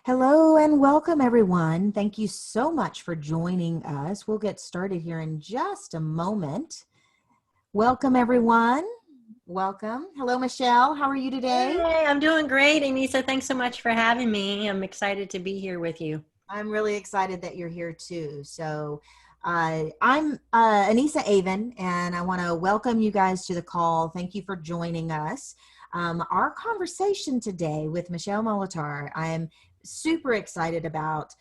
Hello and welcome, everyone. Thank you so much for joining us. We'll get started here in just a moment. Welcome, everyone. Welcome. Hello, Michelle. How are you today? Hey, I'm doing great, Anissa. Thanks so much for having me. I'm excited to be here with you. I'm really excited that you're here too. I'm Anissa Avon, and I want to welcome you guys to the call. Thank you for joining us. Our conversation today with Michele Molitor, I'm super excited about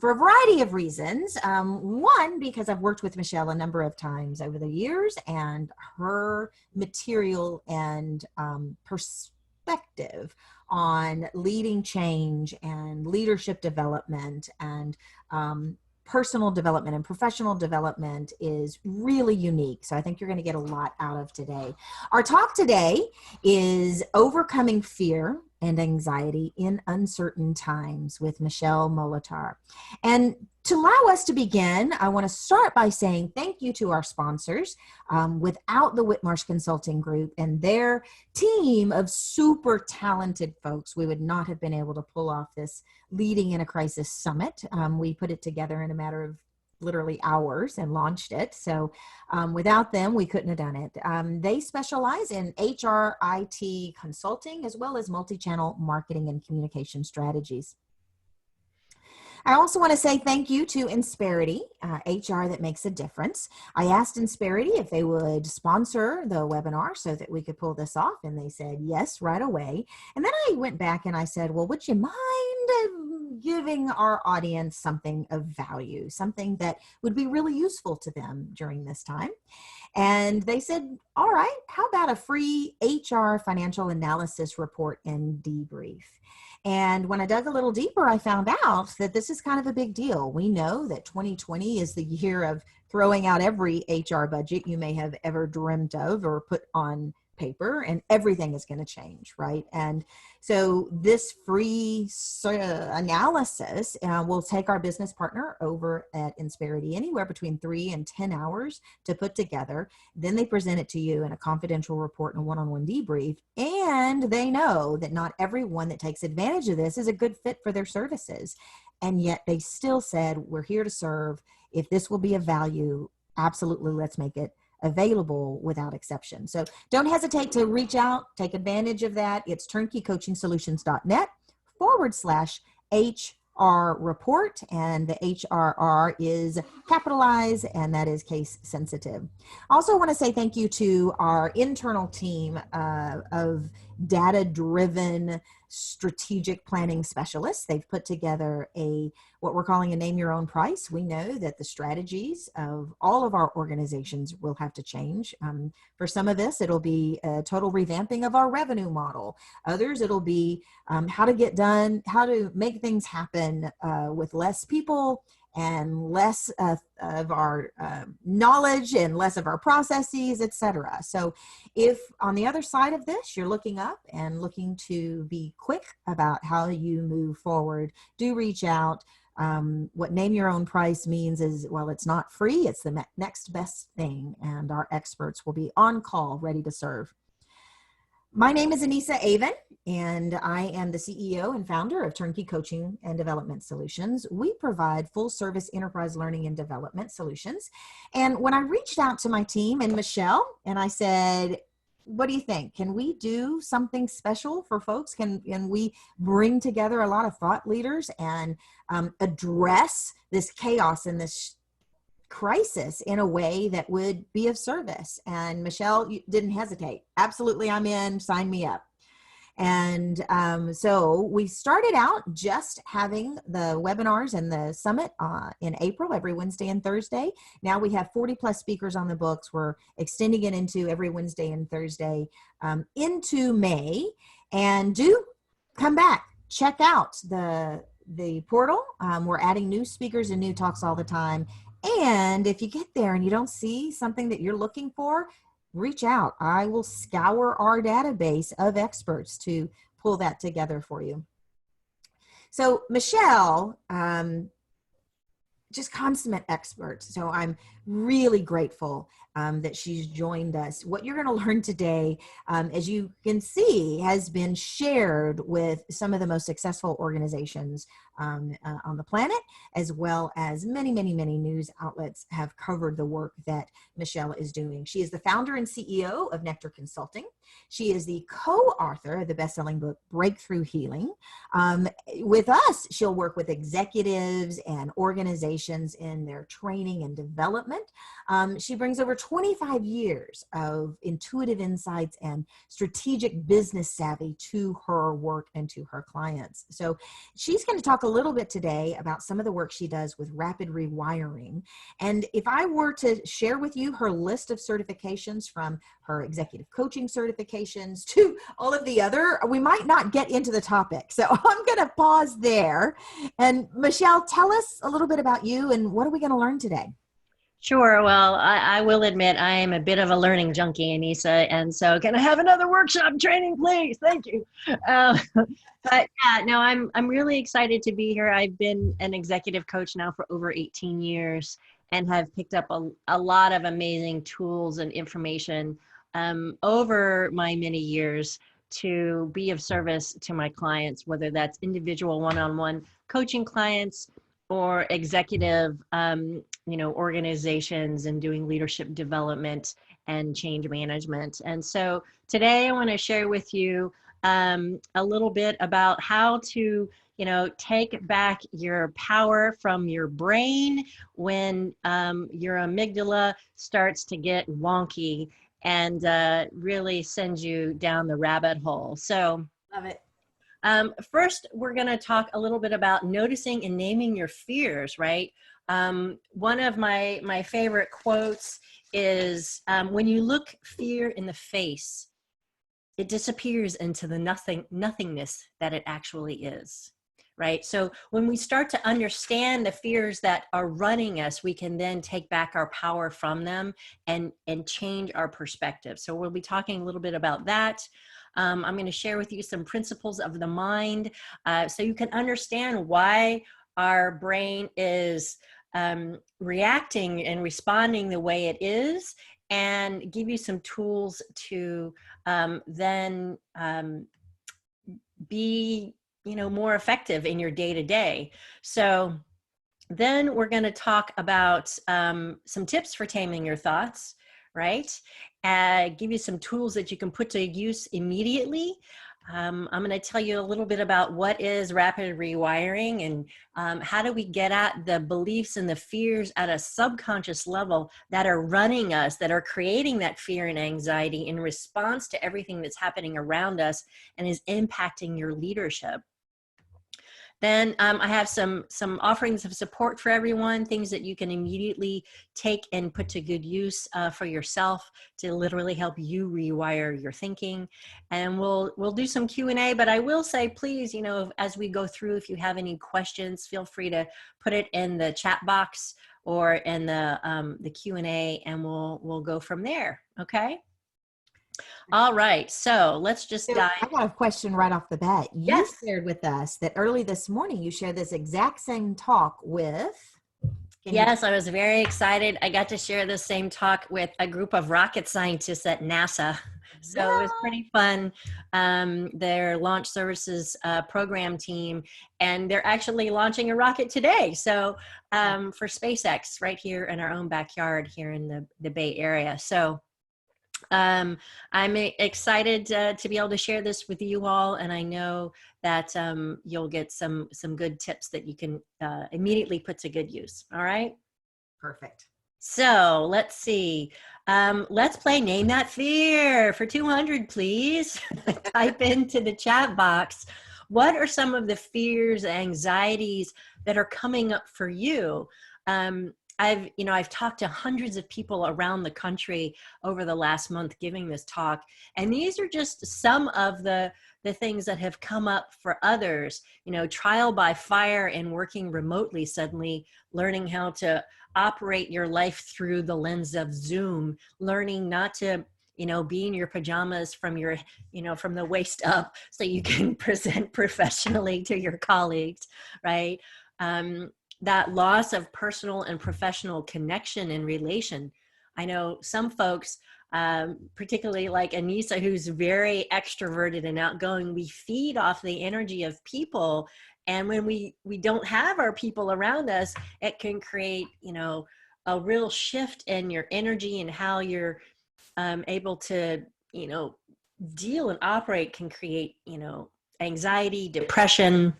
for a variety of reasons. One, because I've worked with Michele a number of times over the years, and her material and perspective on leading change and leadership development and personal development and professional development is really unique. So I think you're going to get a lot out of today. Our talk today is overcoming fear and anxiety in uncertain times with Michele Molitor. And to allow us to begin, I want to start by saying thank you to our sponsors. Without the Whitmarsh Consulting Group and their team of super talented folks, we would not have been able to pull off this Leading in a Crisis Summit. We put it together in a matter of literally hours and launched it. So without them, we couldn't have done it. They specialize in HR, IT consulting, as well as multi-channel marketing and communication strategies. I also want to say thank you to Insperity, HR that makes a difference. I asked Insperity if they would sponsor the webinar so that we could pull this off, and they said yes right away. And then I went back and I said, well, would you mind giving our audience something of value, something that would be really useful to them during this time? And they said, all right, how about a free HR financial analysis report and debrief? And when I dug a little deeper, I found out that this is kind of a big deal. We know that 2020 is the year of throwing out every HR budget you may have ever dreamt of or put on paper, and everything is going to change, right? And so this free analysis will take our business partner over at Insperity anywhere between 3 and 10 hours to put together. Then they present it to you in a confidential report and a one-on-one debrief. And they know that not everyone that takes advantage of this is a good fit for their services. And yet they still said, we're here to serve. If this will be of value, absolutely, let's make it available without exception. So don't hesitate to reach out, take advantage of that. It's turnkeycoachingsolutions.net/HR report, and the HRR is capitalized, and that is case sensitive. I also want to say thank you to our internal team of data-driven strategic planning specialists. They've put together what we're calling a name your own price. We know that the strategies of all of our organizations will have to change. For some of this, it'll be a total revamping of our revenue model. Others, it'll be how to get done, how to make things happen with less people and less of our knowledge and less of our processes, etc. So if on the other side of this, you're looking up and looking to be quick about how you move forward, do reach out. What Name Your Own Price means is, well, it's not free, it's the next best thing, and our experts will be on call, ready to serve. My name is Anissa Avon, and I am the CEO and founder of Turnkey Coaching and Development Solutions. We provide full-service enterprise learning and development solutions. And when I reached out to my team and Michele, and I said, what do you think? Can we do something special for folks? Can we bring together a lot of thought leaders and address this chaos and this crisis in a way that would be of service? And Michele, you didn't hesitate. Absolutely, I'm in, sign me up. And so we started out just having the webinars and the summit in April, every Wednesday and Thursday. Now we have 40 plus speakers on the books. We're extending it into every Wednesday and Thursday into May. And do come back, check out the portal. We're adding new speakers and new talks all the time. And if you get there and you don't see something that you're looking for, reach out. I will scour our database of experts to pull that together for you. So Michele, just consummate expert. So I'm really grateful that she's joined us. What you're going to learn today, as you can see, has been shared with some of the most successful organizations on the planet, as well as many, many, many news outlets have covered the work that Michele is doing. She is the founder and CEO of Nectar Consulting. She is the co-author of the best-selling book, Breakthrough Healing. With us, she'll work with executives and organizations in their training and development. She brings over 25 years of intuitive insights and strategic business savvy to her work and to her clients. So she's going to talk a little bit today about some of the work she does with rapid rewiring. And if I were to share with you her list of certifications, from her executive coaching certifications to all of the other, we might not get into the topic. So I'm going to pause there. And Michele, tell us a little bit about you and what are we going to learn today? Sure. Well, I will admit I am a bit of a learning junkie, Anissa, and so can I have another workshop training, please? Thank you. But yeah, no, I'm really excited to be here. I've been an executive coach now for over 18 years and have picked up a lot of amazing tools and information over my many years to be of service to my clients, whether that's individual one-on-one coaching clients or executive organizations and doing leadership development and change management. And so today I want to share with you a little bit about how to, take back your power from your brain when your amygdala starts to get wonky and really sends you down the rabbit hole. So, Love it. First, we're going to talk a little bit about noticing and naming your fears, right? One of my favorite quotes is, when you look fear in the face, it disappears into the nothingness that it actually is, right? So when we start to understand the fears that are running us, we can then take back our power from them and change our perspective. So we'll be talking a little bit about that. I'm going to share with you some principles of the mind so you can understand why our brain is reacting and responding the way it is, and give you some tools to then be more effective in your day-to-day. So then we're going to talk about some tips for taming your thoughts, right? Give you some tools that you can put to use immediately. I'm going to tell you a little bit about what is rapid rewiring and how do we get at the beliefs and the fears at a subconscious level that are running us, that are creating that fear and anxiety in response to everything that's happening around us and is impacting your leadership. Then I have some offerings of support for everyone, things that you can immediately take and put to good use for yourself to literally help you rewire your thinking. And we'll do some Q&A, but I will say, please, as we go through, if you have any questions, feel free to put it in the chat box or in the Q&A, and we'll go from there. Okay. All right, so let's just dive. I got a question right off the bat. You Yes. shared with us that early this morning you shared this exact same talk with. Yes, I was very excited. I got to share the same talk with a group of rocket scientists at NASA. So it was pretty fun. Their launch services program team, and they're actually launching a rocket today. So for SpaceX right here in our own backyard here in the Bay Area. So I'm excited to be able to share this with you all, and I know that you'll get some good tips that you can immediately put to good use. All right. Perfect. So let's see. Let's play Name That Fear for 200, please. Type into the chat box. What are some of the fears, anxieties that are coming up for you? I've talked to hundreds of people around the country over the last month giving this talk, and these are just some of the things that have come up for others. Trial by fire and working remotely, suddenly learning how to operate your life through the lens of Zoom, learning not to be in your pajamas from your, from the waist up so you can present professionally to your colleagues, right? that loss of personal and professional connection and relation. I know some folks, particularly like Anissa, who's very extroverted and outgoing, we feed off the energy of people. And when we don't have our people around us, it can create, you know, a real shift in your energy and how you're able to, you know, deal and operate, can create, you know, anxiety, depression,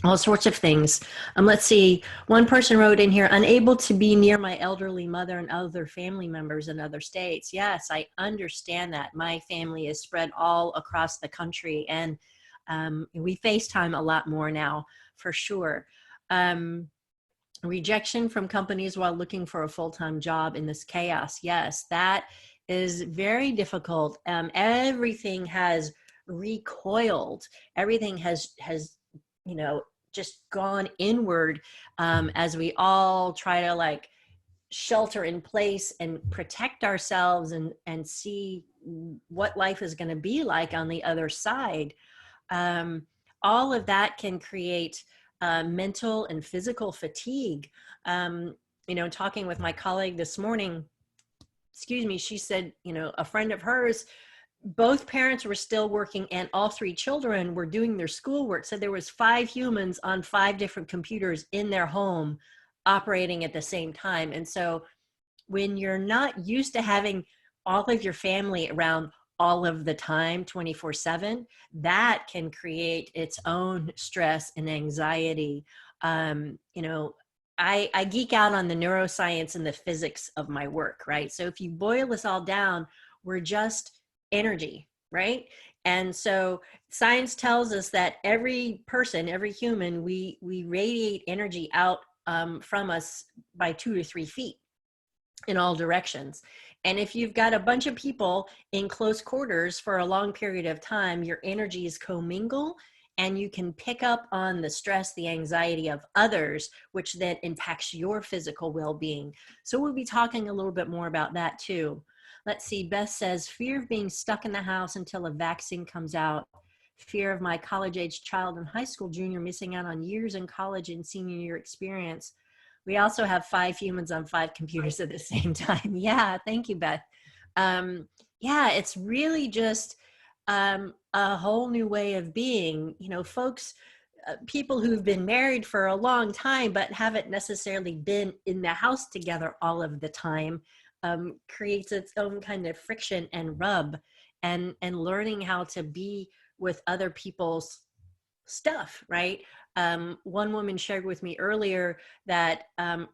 all sorts of things. Let's see. One person wrote in here, unable to be near my elderly mother and other family members in other states. Yes, I understand that. My family is spread all across the country, and we FaceTime a lot more now, for sure. Rejection from companies while looking for a full-time job in this chaos. Yes, that is very difficult. Everything has recoiled. Everything has you know, just gone inward, as we all try to like shelter in place and protect ourselves and see what life is going to be like on the other side. All of that can create mental and physical fatigue. You know, talking with my colleague this morning, excuse me, she said, you know, a friend of hers, both parents were still working and all three children were doing their schoolwork. So there was 5 humans on 5 different computers in their home operating at the same time. And so when you're not used to having all of your family around all of the time, 24/7, that can create its own stress and anxiety. You know, I geek out on the neuroscience and the physics of my work, right? So if you boil this all down, we're just energy, right? And so science tells us that every person, every human, we radiate energy out from us by 2 to 3 feet in all directions. And if you've got a bunch of people in close quarters for a long period of time, your energies commingle and you can pick up on the stress, the anxiety of others, which then impacts your physical well-being. So we'll be talking a little bit more about that too. Let's see, Beth says, fear of being stuck in the house until a vaccine comes out. Fear of my college-age child and high school junior missing out on years in college and senior year experience. We also have 5 humans on 5 computers at the same time. Yeah, thank you, Beth. Yeah, it's really just a whole new way of being. You know, folks, people who've been married for a long time but haven't necessarily been in the house together all of the time, creates its own kind of friction and rub, and learning how to be with other people's stuff, right? One woman shared with me earlier that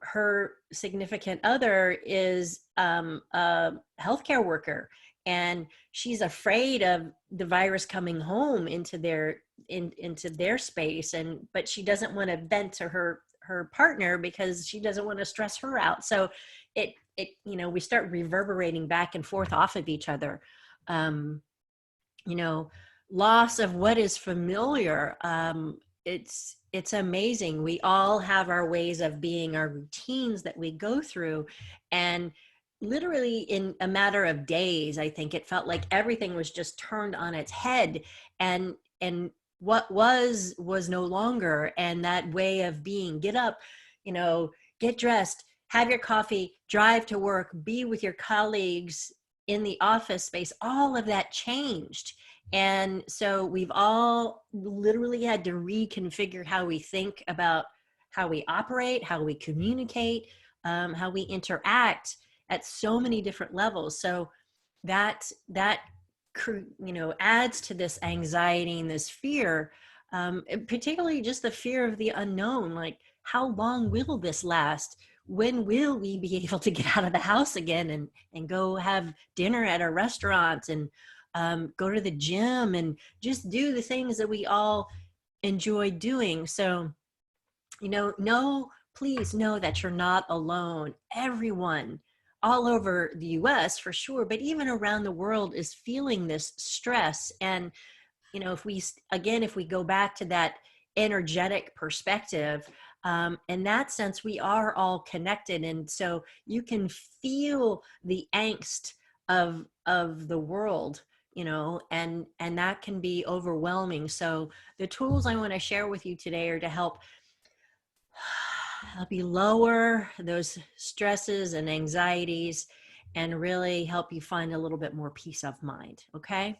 her significant other is a healthcare worker, and she's afraid of the virus coming home into their into their space, and but she doesn't want to vent to her partner because she doesn't want to stress her out. So it you know, we start reverberating back and forth off of each other. You know, loss of what is familiar. It's amazing. We all have our ways of being, our routines that we go through, and literally in a matter of days, I think it felt like everything was just turned on its head, and what was no longer. And that way of being, get up, you know, get dressed, have your coffee, drive to work, be with your colleagues in the office space, all of that changed. And so we've all literally had to reconfigure how we think about how we operate, how we communicate, how we interact at so many different levels. So that you know, adds to this anxiety and this fear, particularly just the fear of the unknown. Like, how long will this last? When will we be able to get out of the house again and go have dinner at a restaurant and go to the gym and just do the things that we all enjoy doing? So, you know, please know that you're not alone. Everyone all over the US for sure, but even around the world is feeling this stress. And, you know, if we go back to that energetic perspective, in that sense, we are all connected. And so you can feel the angst of the world, you know, and that can be overwhelming. So the tools I want to share with you today are to help help you lower those stresses and anxieties and really help you find a little bit more peace of mind. Okay.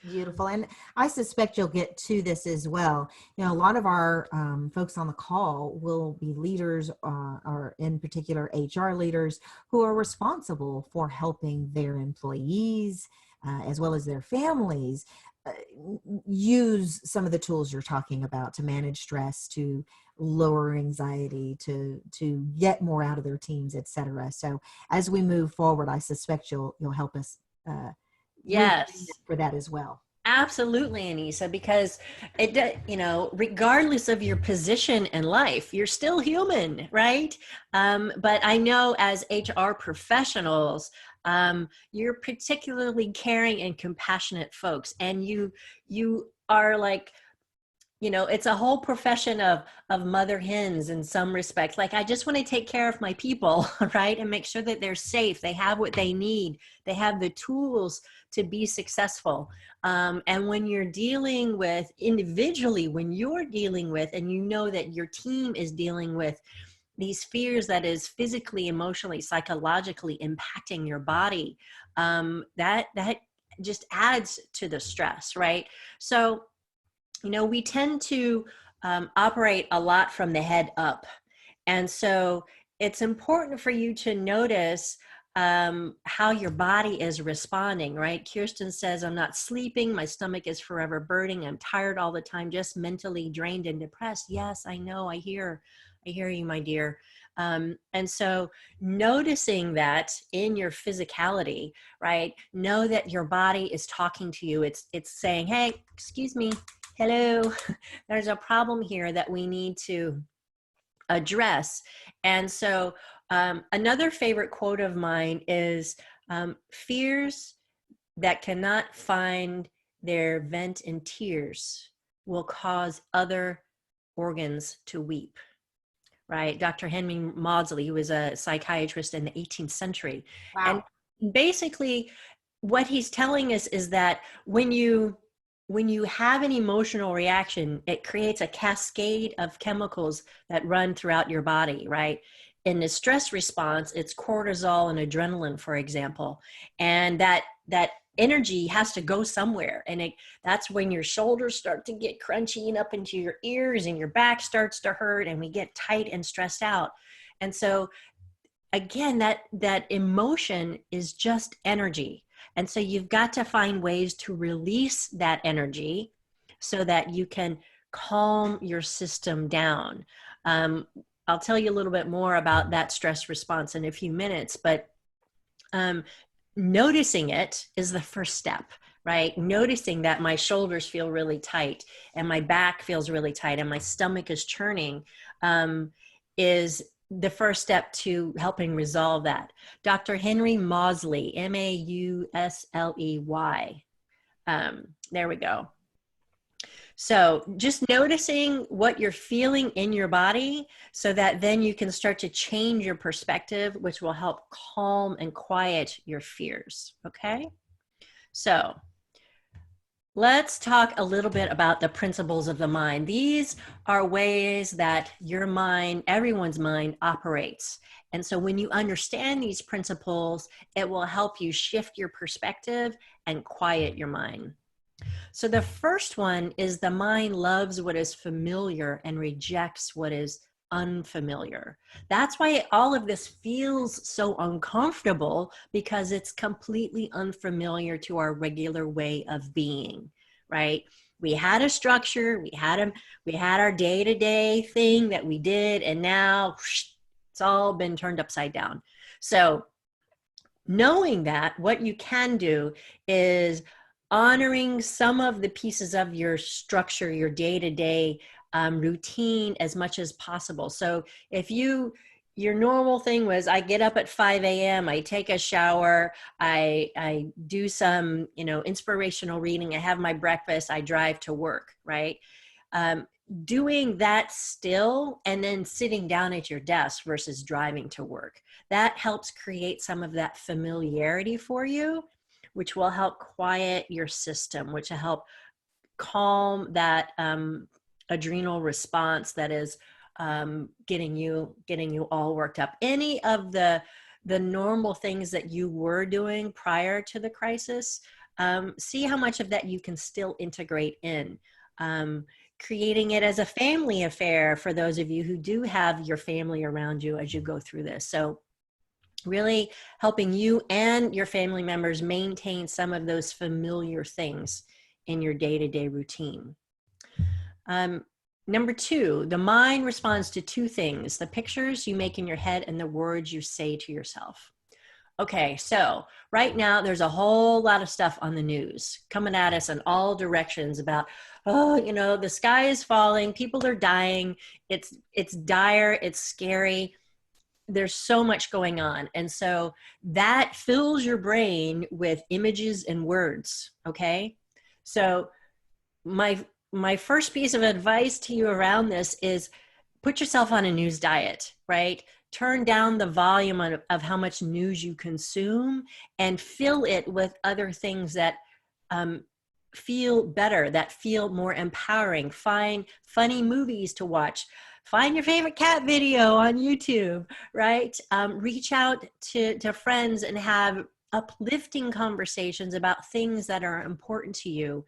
Beautiful. And I suspect you'll get to this as well. You know, a lot of our folks on the call will be leaders, or in particular HR leaders, who are responsible for helping their employees as well as their families uh, use some of the tools you're talking about to manage stress, to lower anxiety, to get more out of their teams, et cetera. So as we move forward, I suspect you'll help us reframe Yes. that for that as well. Absolutely, Anissa, because regardless of your position in life, you're still human, right? But I know as HR professionals, you're particularly caring and compassionate folks, and you are like, it's a whole profession of mother hens in some respects. Like, I just want to take care of my people, right, and make sure that they're safe, they have what they need, they have the tools to be successful. And when you're dealing with individually, when you're dealing with, and you know that your team is dealing with these fears that is physically, emotionally, psychologically impacting your body, that just adds to the stress, right? So we tend to operate a lot from the head up. And so it's important for you to notice how your body is responding, right? Kirsten says, I'm not sleeping. My stomach is forever burning. I'm tired all the time, just mentally drained and depressed. Yes, I know. I hear you, my dear. And so noticing that in your physicality, right? Know that your body is talking to you. It's saying, hey, excuse me, hello, there's a problem here that we need to address. And so another favorite quote of mine is, fears that cannot find their vent in tears will cause other organs to weep. Right? Dr. Henry Maudsley, who was a psychiatrist in the 18th century. And Wow. basically what he's telling us is that when you have an emotional reaction, it creates a cascade of chemicals that run throughout your body, right? In the stress response, it's cortisol and adrenaline, for example. And that energy has to go somewhere. And that's when your shoulders start to get crunchy and up into your ears, and your back starts to hurt, and we get tight and stressed out. And so again, that emotion is just energy. And so you've got to find ways to release that energy so that you can calm your system down. I'll tell you a little bit more about that stress response in a few minutes, but noticing it is the first step, right? Noticing that my shoulders feel really tight and my back feels really tight and my stomach is churning is the first step to helping resolve that. Dr. Henry Maudsley, Mausley. There we go. So just noticing what you're feeling in your body so that then you can start to change your perspective, which will help calm and quiet your fears. Okay. So let's talk a little bit about the principles of the mind. These are ways that your mind, everyone's mind, operates. And so when you understand these principles, it will help you shift your perspective and quiet your mind. So the first one is the mind loves what is familiar and rejects what is unfamiliar. That's why all of this feels so uncomfortable, because it's completely unfamiliar to our regular way of being, right? We had a structure, we had our day-to-day thing that we did, and now it's all been turned upside down. So knowing that, what you can do is honoring some of the pieces of your structure, your day-to-day routine as much as possible. So if your normal thing was, I get up at 5 a.m., I take a shower, I do some, inspirational reading, I have my breakfast, I drive to work, right? Doing that still and then sitting down at your desk versus driving to work. That helps create some of that familiarity for you, which will help quiet your system, which will help calm that adrenal response that is getting you all worked up. Any of the normal things that you were doing prior to the crisis, see how much of that you can still integrate in. Creating it as a family affair for those of you who do have your family around you as you go through this. So really helping you and your family members maintain some of those familiar things in your day-to-day routine. Number 2, the mind responds to 2 things: the pictures you make in your head and the words you say to yourself. Okay, so right now there's a whole lot of stuff on the news coming at us in all directions about, oh, you know, the sky is falling, people are dying, it's dire, it's scary. There's so much going on. And so that fills your brain with images and words, okay? So my first piece of advice to you around this is put yourself on a news diet, right? Turn down the volume of how much news you consume and fill it with other things that feel better, that feel more empowering. Find funny movies to watch. Find your favorite cat video on YouTube, right? Reach out to friends and have uplifting conversations about things that are important to you.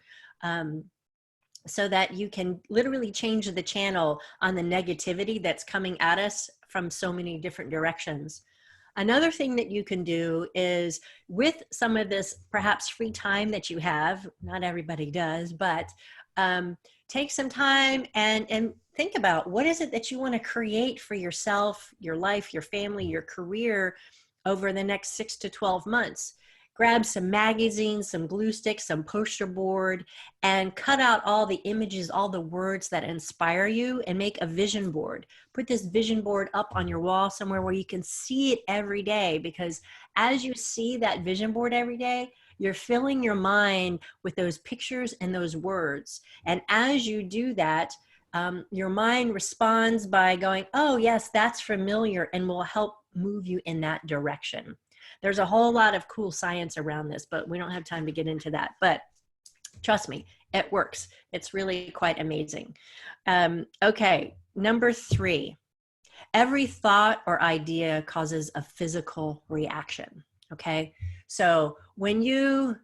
So that you can literally change the channel on the negativity that's coming at us from so many different directions. Another thing that you can do is, with some of this perhaps free time that you have, not everybody does, but take some time and think about what is it that you want to create for yourself, your life, your family, your career over the next 6 to 12 months. Grab some magazines, some glue sticks, some poster board, and cut out all the images, all the words that inspire you, and make a vision board. Put this vision board up on your wall somewhere where you can see it every day, because as you see that vision board every day, you're filling your mind with those pictures and those words. And as you do that, your mind responds by going, oh yes, that's familiar, and will help move you in that direction. There's a whole lot of cool science around this, but we don't have time to get into that. But trust me, it works. It's really quite amazing. Okay, number 3, every thought or idea causes a physical reaction, okay? So when you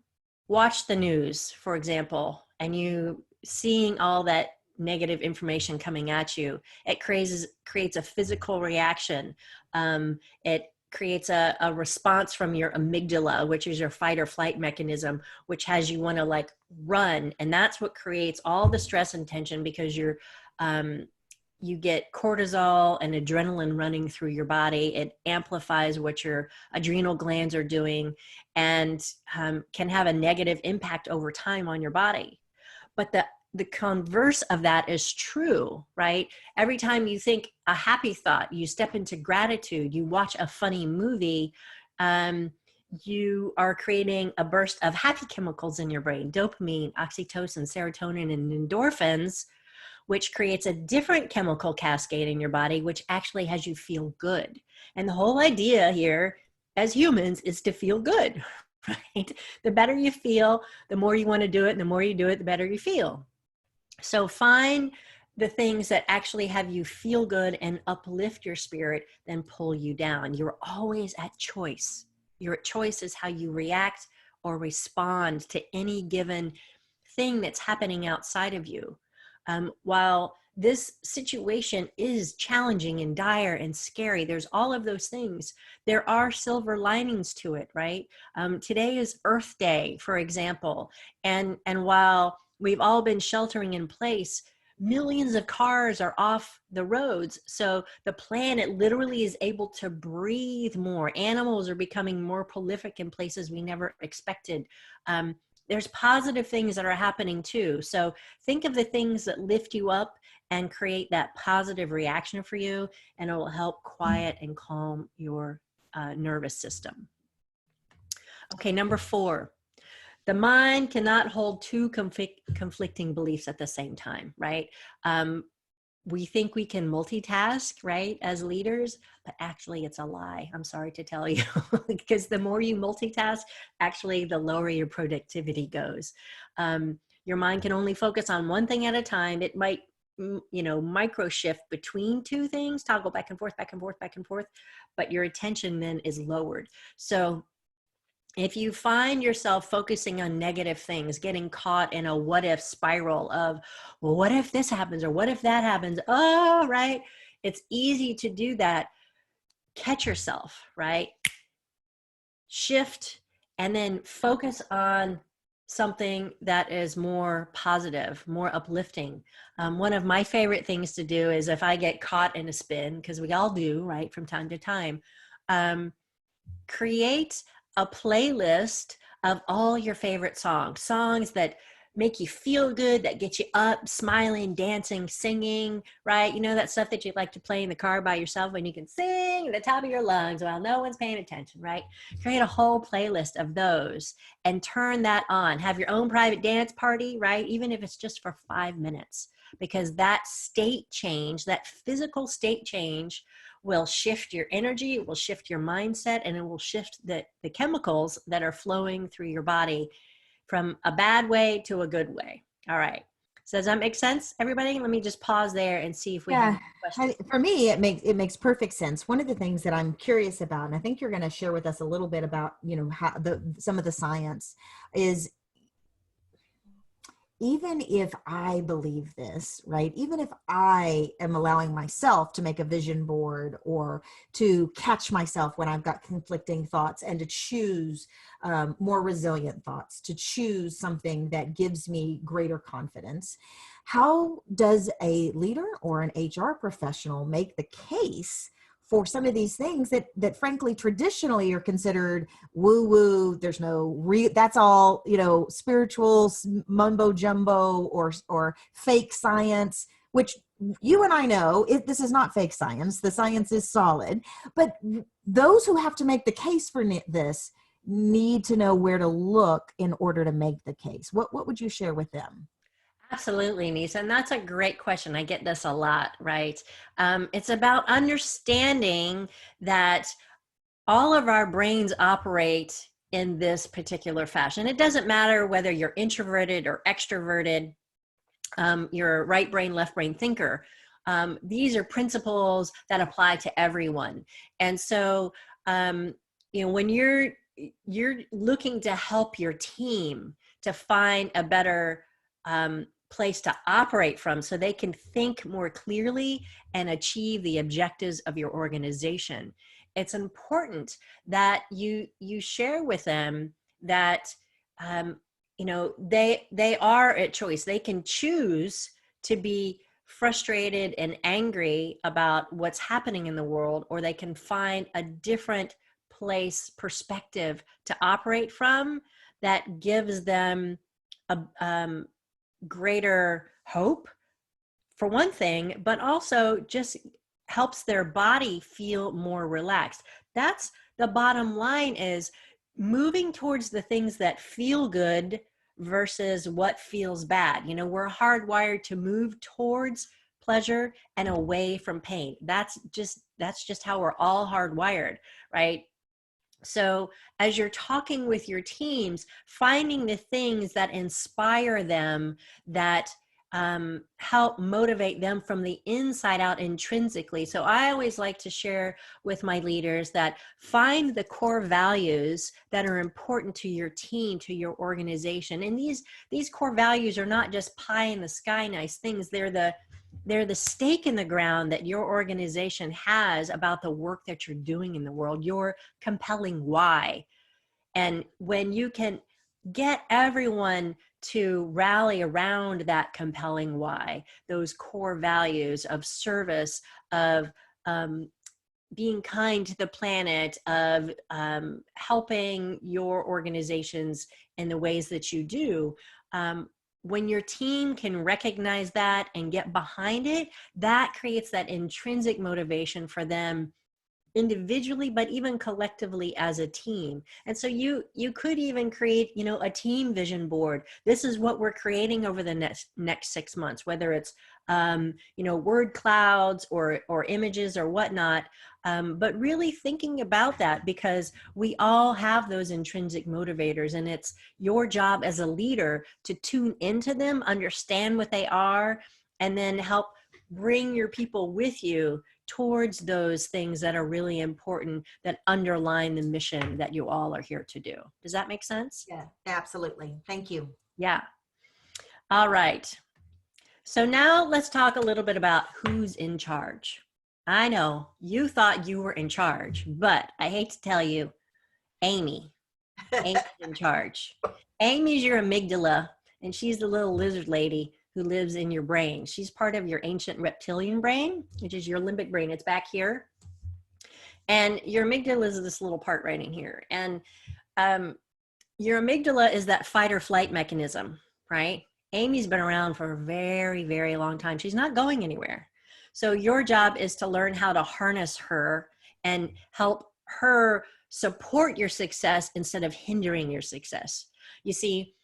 watch the news, for example, and you seeing all that negative information coming at you, it creates a physical reaction. It creates a response from your amygdala, which is your fight or flight mechanism, which has you want to like run. And that's what creates all the stress and tension, because you get cortisol and adrenaline running through your body. It amplifies what your adrenal glands are doing, and can have a negative impact over time on your body. But the converse of that is true, right? Every time you think a happy thought, you step into gratitude, you watch a funny movie, you are creating a burst of happy chemicals in your brain: dopamine, oxytocin, serotonin, and endorphins, which creates a different chemical cascade in your body, which actually has you feel good. And the whole idea here as humans is to feel good, right? The better you feel, the more you want to do it, and the more you do it, the better you feel. So find the things that actually have you feel good and uplift your spirit, then pull you down. You're always at choice. Your choice is how you react or respond to any given thing that's happening outside of you. While this situation is challenging and dire and scary, there's all of those things. There are silver linings to it, right? Today is Earth Day, for example. And while we've all been sheltering in place, millions of cars are off the roads. So the planet literally is able to breathe more. Animals are becoming more prolific in places we never expected. There's positive things that are happening too. So think of the things that lift you up and create that positive reaction for you, and it will help quiet and calm your nervous system. Okay, number 4. The mind cannot hold 2 conflicting beliefs at the same time, right? We think we can multitask, right, as leaders, but actually it's a lie. I'm sorry to tell you, because the more you multitask, actually the lower your productivity goes. Your mind can only focus on one thing at a time. It might micro shift between two things, toggle back and forth, back and forth, back and forth, but your attention then is lowered. So if you find yourself focusing on negative things, getting caught in a what if spiral of, well, what if this happens or what if that happens? Oh, right. It's easy to do that. Catch yourself, right? Shift and then focus on something that is more positive, more uplifting. One of my favorite things to do is if I get caught in a spin, because we all do, right, from time to time, create a playlist of all your favorite songs that make you feel good, that get you up, smiling, dancing, singing, right? You know, that stuff that you like to play in the car by yourself when you can sing at the top of your lungs while no one's paying attention, right? Create a whole playlist of those and turn that on. Have your own private dance party, right? Even if it's just for 5 minutes, because that state change, that physical state change will shift your energy, it will shift your mindset, and it will shift the chemicals that are flowing through your body from a bad way to a good way. All right. So does that make sense, everybody? Let me just pause there and see if we have questions. For me, it makes perfect sense. One of the things that I'm curious about, and I think you're going to share with us a little bit about, how some of the science is, even if I believe this, right? Even if I am allowing myself to make a vision board or to catch myself when I've got conflicting thoughts and to choose more resilient thoughts, to choose something that gives me greater confidence, how does a leader or an HR professional make the case for some of these things that frankly traditionally are considered woo woo? There's no that's all, spiritual mumbo jumbo or fake science, which you and I know this is not fake science. The science is solid, but those who have to make the case for this need to know where to look in order to make the case. What would you share with them? Absolutely, Nisa. And that's a great question. I get this a lot, right? It's about understanding that all of our brains operate in this particular fashion. It doesn't matter whether you're introverted or extroverted, you're a right brain, left brain thinker. These are principles that apply to everyone. And so, when you're looking to help your team to find a better place to operate from so they can think more clearly and achieve the objectives of your organization, it's important that you share with them that they are at choice. They can choose to be frustrated and angry about what's happening in the world, or they can find a different perspective to operate from that gives them a greater hope, for one thing, but also just helps their body feel more relaxed. That's the bottom line, is moving towards the things that feel good versus what feels bad. We're hardwired to move towards pleasure and away from pain. That's just how we're all hardwired, right? So as you're talking with your teams, finding the things that inspire them, that help motivate them from the inside out intrinsically. So I always like to share with my leaders that find the core values that are important to your team, to your organization. And these core values are not just pie in the sky nice things. They're the stake in the ground that your organization has about the work that you're doing in the world, your compelling why. And when you can get everyone to rally around that compelling why, those core values of service, of being kind to the planet, of helping your organizations in the ways that you do, when your team can recognize that and get behind it, that creates that intrinsic motivation for them individually, but even collectively as a team. And so you could even create, a team vision board. This is what we're creating over the next 6 months, whether it's, word clouds or images or whatnot. But really thinking about that, because we all have those intrinsic motivators, and it's your job as a leader to tune into them, understand what they are, and then help bring your people with you towards those things that are really important, that underline the mission that you all are here to do. Does that make sense? Yeah, absolutely. Thank you. Yeah. All right. So now let's talk a little bit about who's in charge. I know you thought you were in charge, but I hate to tell you, Amy's in charge. Amy's your amygdala, and she's the little lizard lady who lives in your brain. She's part of your ancient reptilian brain, which is your limbic brain. It's back here. And your amygdala is this little part right in here. And your amygdala is that fight or flight mechanism, right? Amy's been around for a very, very long time. She's not going anywhere. So your job is to learn how to harness her and help her support your success instead of hindering your success. You see,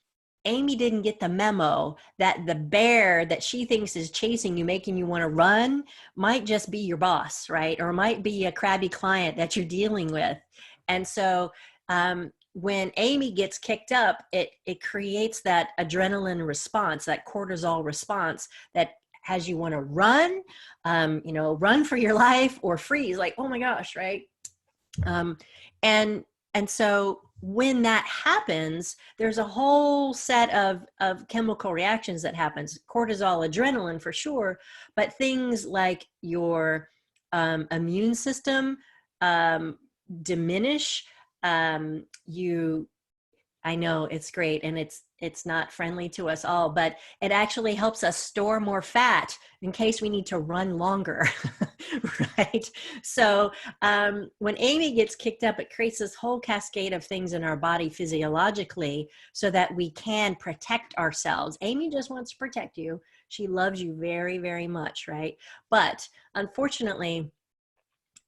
Amy didn't get the memo that the bear that she thinks is chasing you, making you want to run, might just be your boss, right? Or might be a crabby client that you're dealing with. And so when Amy gets kicked up, it creates that adrenaline response, that cortisol response that has you want to run, run for your life or freeze, like, oh my gosh, right? And so when that happens, there's a whole set of chemical reactions that happens. Cortisol, adrenaline for sure, but things like your immune system diminish. I know it's great, and it's not friendly to us all, but it actually helps us store more fat in case we need to run longer, right? So when Amy gets kicked up, it creates this whole cascade of things in our body physiologically so that we can protect ourselves. Amy just wants to protect you. She loves you very, very much, right? But unfortunately,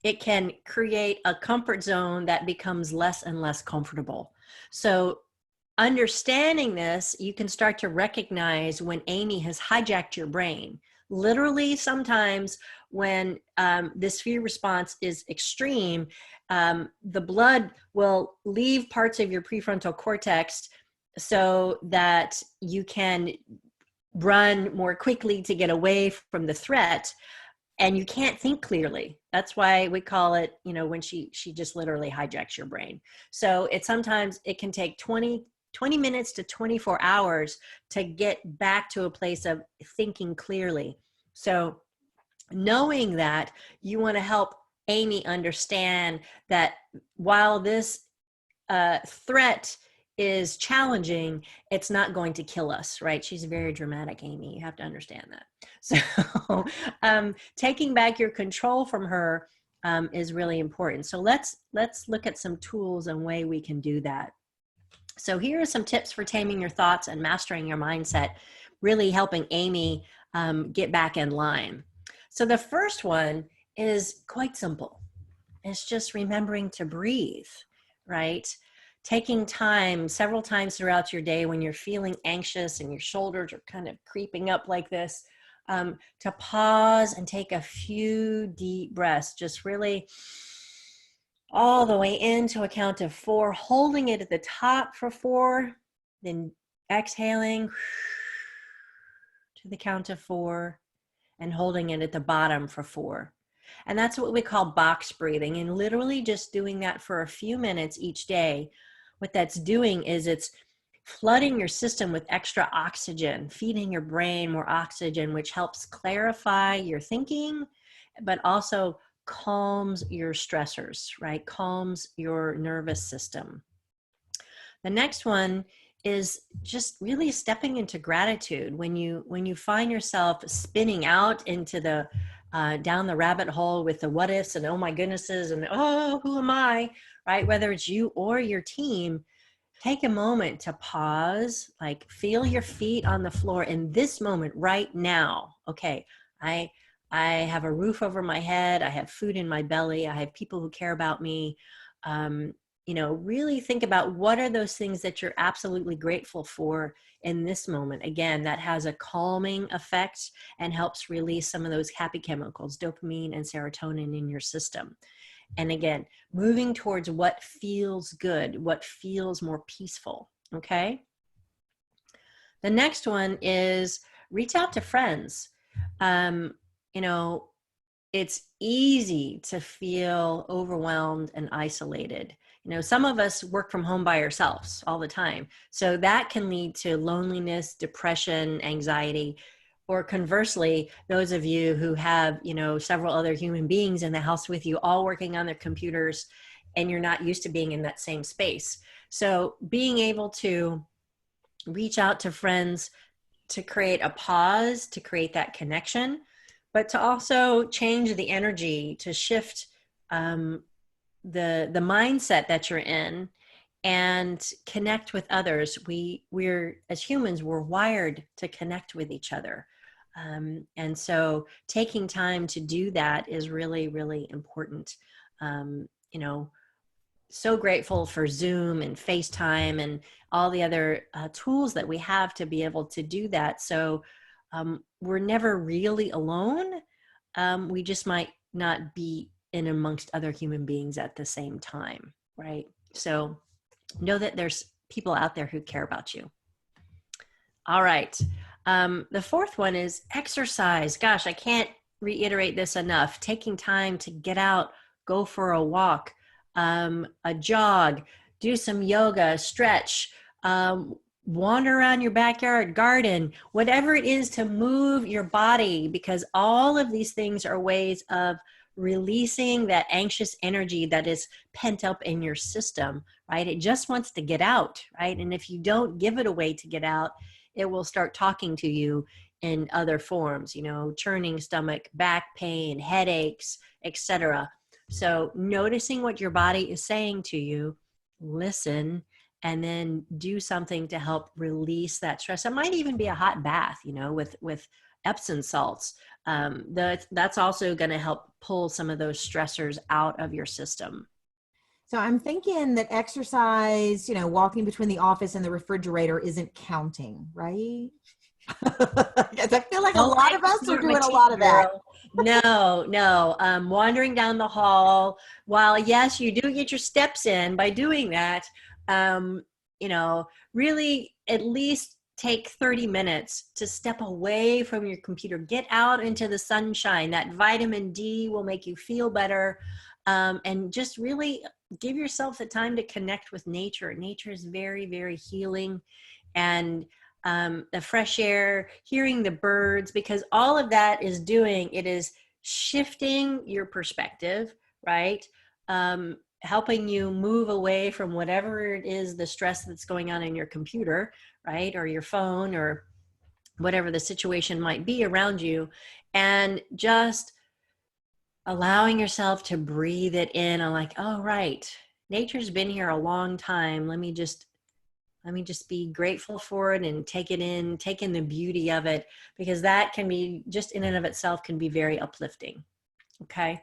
it can create a comfort zone that becomes less and less comfortable. So understanding this, you can start to recognize when Amy has hijacked your brain. Literally, sometimes when this fear response is extreme, the blood will leave parts of your prefrontal cortex so that you can run more quickly to get away from the threat. And you can't think clearly. That's why we call it, when she just literally hijacks your brain. So sometimes it can take 20 minutes to 24 hours to get back to a place of thinking clearly. So knowing that, you want to help Amy understand that while this threat is challenging, it's not going to kill us, right? She's very dramatic, Amy. You have to understand that. So taking back your control from her is really important. So let's look at some tools and way we can do that. So here are some tips for taming your thoughts and mastering your mindset, really helping Amy get back in line. So the first one is quite simple. It's just remembering to breathe, right? Taking time several times throughout your day when you're feeling anxious and your shoulders are kind of creeping up like this, to pause and take a few deep breaths, just really all the way into a count of 4, holding it at the top for 4, then exhaling to the count of 4 and holding it at the bottom for 4. And that's what we call box breathing. And literally just doing that for a few minutes each day, what that's doing is it's flooding your system with extra oxygen, feeding your brain more oxygen, which helps clarify your thinking, but also calms your stressors, right? Calms your nervous system. The next one is just really stepping into gratitude. When you find yourself spinning out into the down the rabbit hole with the what ifs and oh my goodnesses and oh, who am I, right? Whether it's you or your team, take a moment to pause, like feel your feet on the floor in this moment right now. Okay, I have a roof over my head. I have food in my belly. I have people who care about me. Really think about what are those things that you're absolutely grateful for in this moment. Again, that has a calming effect and helps release some of those happy chemicals, dopamine and serotonin in your system. And again, moving towards what feels good, what feels more peaceful, okay? The next one is reach out to friends. you know, it's easy to feel overwhelmed and isolated. You know, some of us work from home by ourselves all the time. So that can lead to loneliness, depression, anxiety. Or conversely, those of you who have, you know, several other human beings in the house with you, all working on their computers, and you're not used to being in that same space. So being able to reach out to friends, to create a pause, to create that connection, but to also change the energy, to shift the mindset that you're in, and connect with others. We're, as humans, we're wired to connect with each other. And so taking time to do that is really, really important. You know, so grateful for Zoom and FaceTime and all the other tools that we have to be able to do that. So we're never really alone. We just might not be in amongst other human beings at the same time, right? So know that there's people out there who care about you. All right. The fourth one is exercise. Gosh, I can't reiterate this enough. Taking time to get out, go for a walk, a jog, do some yoga, stretch, wander around your backyard, garden, whatever it is to move your body, because all of these things are ways of releasing that anxious energy that is pent up in your system, right? It just wants to get out, right? And if you don't give it a way to get out, it will start talking to you in other forms, you know, churning stomach, back pain, headaches, etc. So noticing what your body is saying to you, listen, and then do something to help release that stress. It might even be a hot bath, you know, with Epsom salts. That's also going to help pull some of those stressors out of your system. So I'm thinking that exercise, you know, walking between the office and the refrigerator isn't counting, right? Because I feel like a Don't lot let of me us are start my doing a tea, lot of that. girl. No, no. Wandering down the hall, while yes, you do get your steps in by doing that, you know, really at least take 30 minutes to step away from your computer. Get out into the sunshine. That vitamin D will make you feel better. And just really give yourself the time to connect with nature. Nature is very, very healing. And the fresh air, hearing the birds, because all of that is doing, it is shifting your perspective, right? Helping you move away from whatever it is, the stress that's going on in your computer, right? Or your phone, or whatever the situation might be around you. And just allowing yourself to breathe it in. I'm like, oh, right. Nature's been here a long time. Let me just be grateful for it and take it in, take in the beauty of it, because that can be, just in and of itself, can be very uplifting. Okay.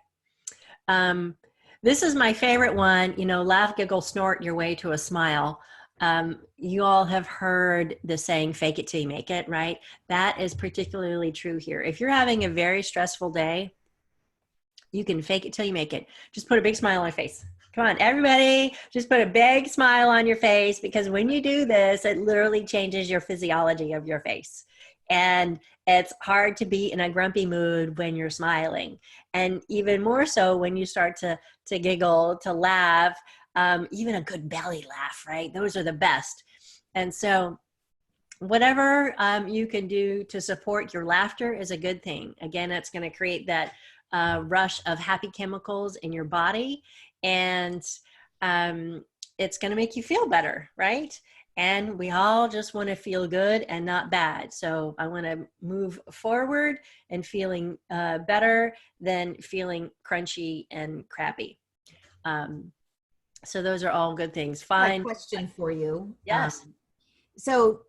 This is my favorite one, you know, laugh, giggle, snort your way to a smile. You all have heard the saying, fake it till you make it, right? That is particularly true here. If you're having a very stressful day, you can fake it till you make it. Just put a big smile on your face. Come on, everybody, just put a big smile on your face, because when you do this, it literally changes your physiology of your face. And it's hard to be in a grumpy mood when you're smiling. And even more so when you start to giggle, to laugh, even a good belly laugh, right? Those are the best. And so whatever you can do to support your laughter is a good thing. Again, it's going to create that rush of happy chemicals in your body, and it's going to make you feel better, right? And we all just want to feel good and not bad. So I want to move forward and feeling better than feeling crunchy and crappy. So those are all good things. Fine. My question for you. Yes. So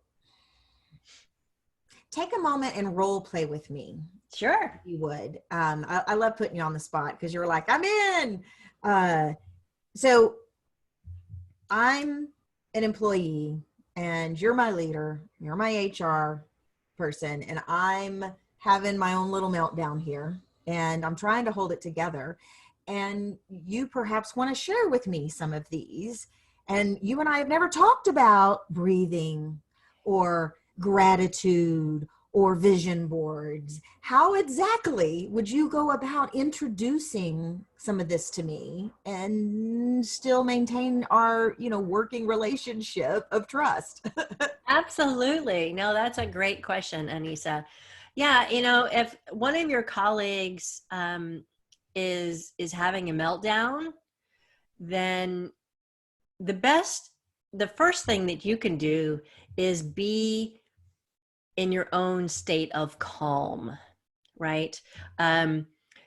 take a moment and role play with me. Sure. You would. I love putting you on the spot, because you're like, I'm in. So I'm an employee and you're my leader, you're my HR person, and I'm having my own little meltdown here and I'm trying to hold it together. And you perhaps want to share with me some of these. And you and I have never talked about breathing or gratitude or vision boards. How exactly would you go about introducing some of this to me and still maintain our, working relationship of trust? Absolutely. No, that's a great question, Anissa. Yeah, if one of your colleagues is having a meltdown, then the best, the first thing that you can do is be in your own state of calm, right? Um,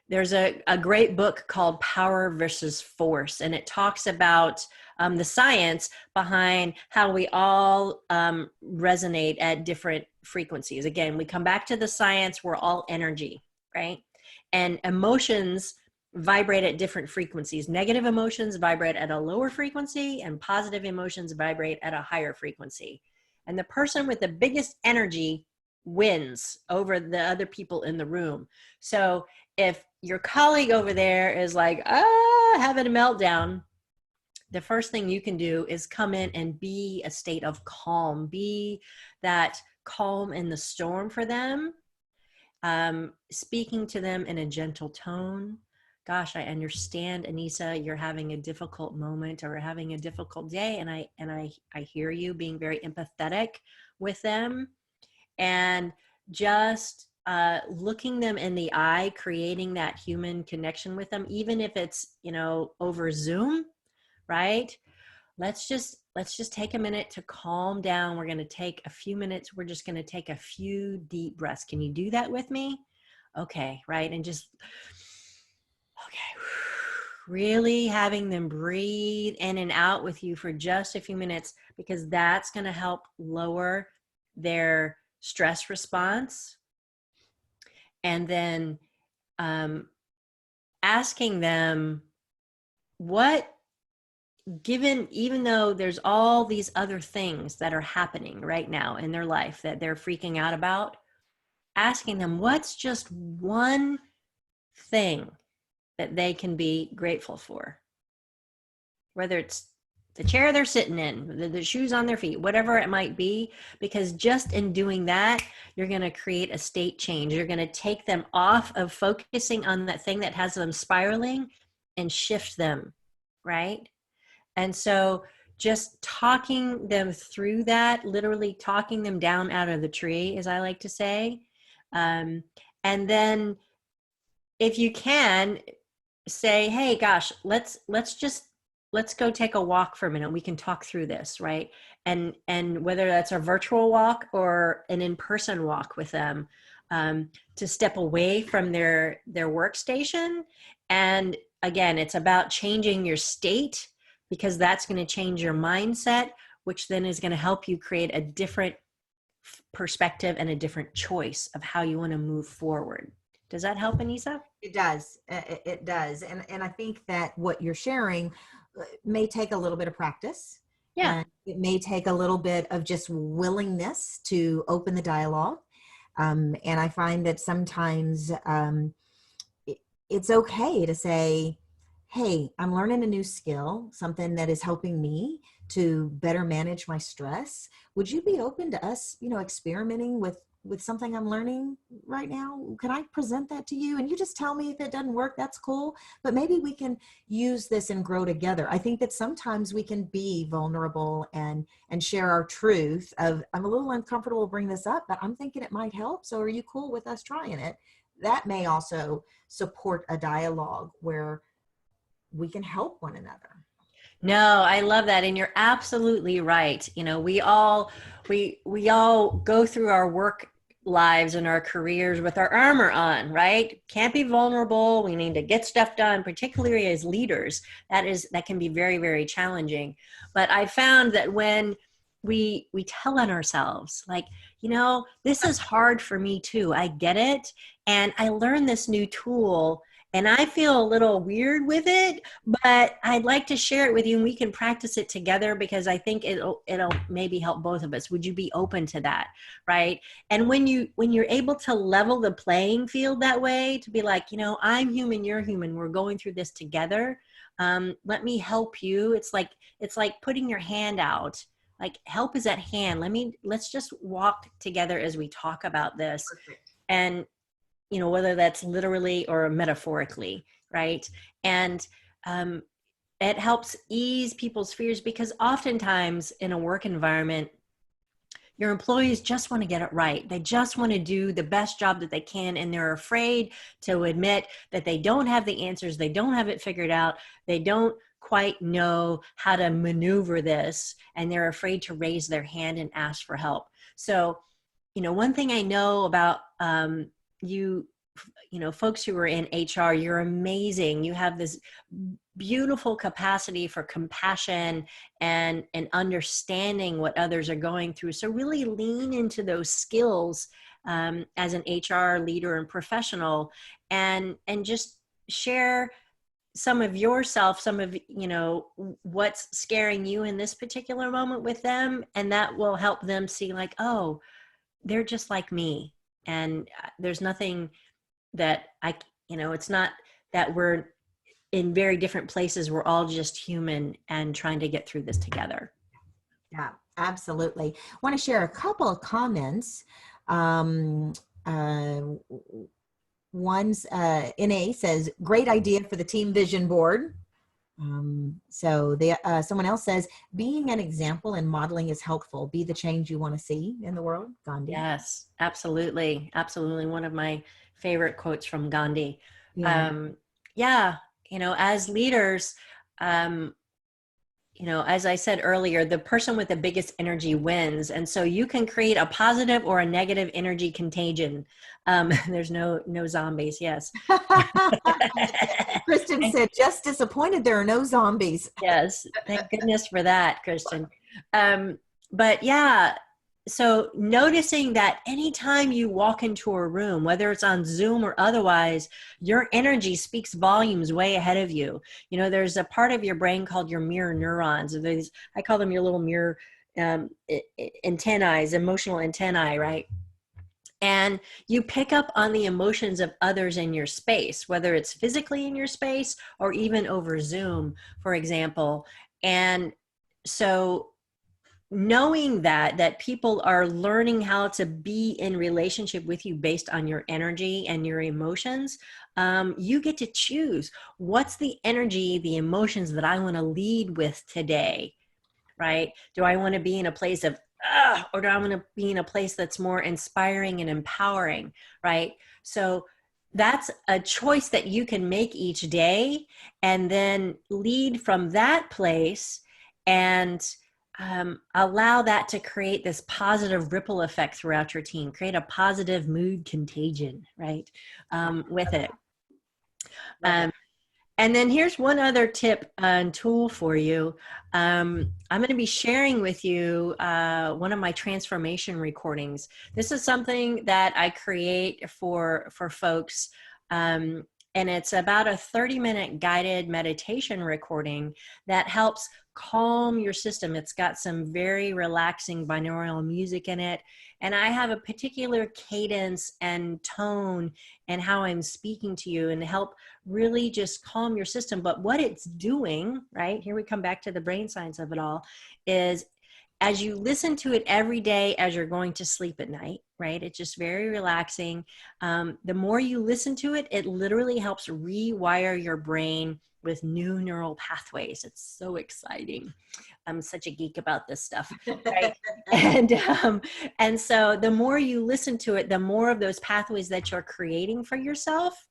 there's a great book called Power versus Force, and it talks about the science behind how we all resonate at different frequencies. Again, we come back to the science, we're all energy, right? And emotions vibrate at different frequencies. Negative emotions vibrate at a lower frequency, and positive emotions vibrate at a higher frequency. And the person with the biggest energy wins over the other people in the room. So if your colleague over there is like, having a meltdown, the first thing you can do is come in and be a state of calm, be that calm in the storm for them, speaking to them in a gentle tone. Gosh, I understand, Anissa, you're having a difficult moment or having a difficult day, and I hear you, being very empathetic with them, and just looking them in the eye, creating that human connection with them, even if it's over Zoom, right? Let's just take a minute to calm down. We're going to take a few minutes. We're just going to take a few deep breaths. Can you do that with me? Okay, right? And just, okay, really having them breathe in and out with you for just a few minutes, because that's going to help lower their stress response. And then asking them even though there's all these other things that are happening right now in their life that they're freaking out about, asking them what's just one thing that they can be grateful for, whether it's the chair they're sitting in, the shoes on their feet, whatever it might be, because just in doing that, you're going to create a state change. You're going to take them off of focusing on that thing that has them spiraling and shift them, right? And so just talking them through that, literally talking them down out of the tree, as I like to say. And then if you can say, hey, gosh, let's go take a walk for a minute. We can talk through this, right? And whether that's a virtual walk or an in-person walk with them, to step away from their workstation. And again, it's about changing your state, because that's going to change your mindset, which then is going to help you create a different perspective and a different choice of how you want to move forward. Does that help, Anissa? It does. It does. And I think that what you're sharing may take a little bit of practice. Yeah. And it may take a little bit of just willingness to open the dialogue. And I find that sometimes it's okay to say, hey, I'm learning a new skill, something that is helping me to better manage my stress. Would you be open to us, experimenting with something I'm learning right now? Can I present that to you? And you just tell me if it doesn't work, that's cool. But maybe we can use this and grow together. I think that sometimes we can be vulnerable and share our truth of, I'm a little uncomfortable bringing this up, but I'm thinking it might help. So are you cool with us trying it? That may also support a dialogue where we can help one another. No, I love that. And you're absolutely right. We all go through our work lives and our careers with our armor on, right? Can't be vulnerable. We need to get stuff done, particularly as leaders. That can be very, very challenging. But I found that when we tell on ourselves, like, this is hard for me too. I get it. And I learned this new tool, and I feel a little weird with it, but I'd like to share it with you, and we can practice it together, because I think it'll maybe help both of us. Would you be open to that? Right. And when you're able to level the playing field that way, to be like, I'm human, you're human, we're going through this together. Let me help you. It's like putting your hand out like help is at hand. Let's just walk together as we talk about this. Perfect. And, you know, whether that's literally or metaphorically, right? And it helps ease people's fears, because oftentimes in a work environment, your employees just want to get it right. They just want to do the best job that they can, and they're afraid to admit that they don't have the answers. They don't have it figured out. They don't quite know how to maneuver this, and they're afraid to raise their hand and ask for help. So, you know, one thing I know about you, you know, folks who are in HR, you're amazing. You have this beautiful capacity for compassion and understanding what others are going through. So really lean into those skills as an HR leader and professional, and just share some of yourself, some of, you know, what's scaring you in this particular moment with them. And that will help them see like, oh, they're just like me. And there's nothing that you know, it's not that we're in very different places. We're all just human and trying to get through this together. Yeah, absolutely. I want to share a couple of comments. One's NA says, great idea for the team vision board. Someone else says, being an example and modeling is helpful. Be the change you want to see in the world. Gandhi. Yes, absolutely. Absolutely. One of my favorite quotes from Gandhi. Yeah. Yeah. You know, as leaders, you know, as I said earlier, the person with the biggest energy wins. And so you can create a positive or a negative energy contagion. There's no zombies. Yes. Kristen said, just disappointed there are no zombies. Yes. Thank goodness for that, Kristen. But yeah, so noticing that anytime you walk into a room, whether it's on Zoom or otherwise, your energy speaks volumes way ahead of you. You know, there's a part of your brain called your mirror neurons. I call them your little mirror antennae, emotional antennae, right? And you pick up on the emotions of others in your space, whether it's physically in your space or even over Zoom, for example. And so knowing that people are learning how to be in relationship with you based on your energy and your emotions, you get to choose what's the energy, the emotions that I want to lead with today, right? Do I want to be in a place of or do I want to be in a place that's more inspiring and empowering, right? So that's a choice that you can make each day, and then lead from that place, and allow that to create this positive ripple effect throughout your team, create a positive mood contagion, right? With it. And then here's one other tip and tool for you. I'm going to be sharing with you one of my transformation recordings. This is something that I create for folks. And it's about a 30-minute guided meditation recording that helps calm your system. It's got some very relaxing binaural music in it. And I have a particular cadence and tone and how I'm speaking to you, and help really just calm your system. But what it's doing, right, here we come back to the brain science of it all, is as you listen to it every day as you're going to sleep at night, right, it's just very relaxing. The more you listen to it, it literally helps rewire your brain with new neural pathways. It's so exciting. I'm such a geek about this stuff, right? And so the more you listen to it, the more of those pathways that you're creating for yourself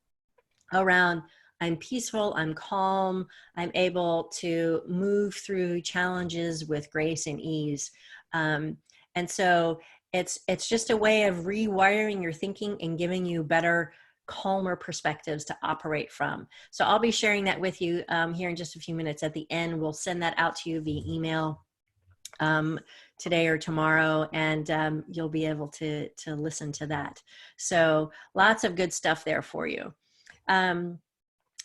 around, I'm peaceful, I'm calm, I'm able to move through challenges with grace and ease. And so it's just a way of rewiring your thinking and giving you better, calmer perspectives to operate from. So I'll be sharing that with you here in just a few minutes. At the end, we'll send that out to you via email today or tomorrow, and you'll be able to listen to that. So lots of good stuff there for you.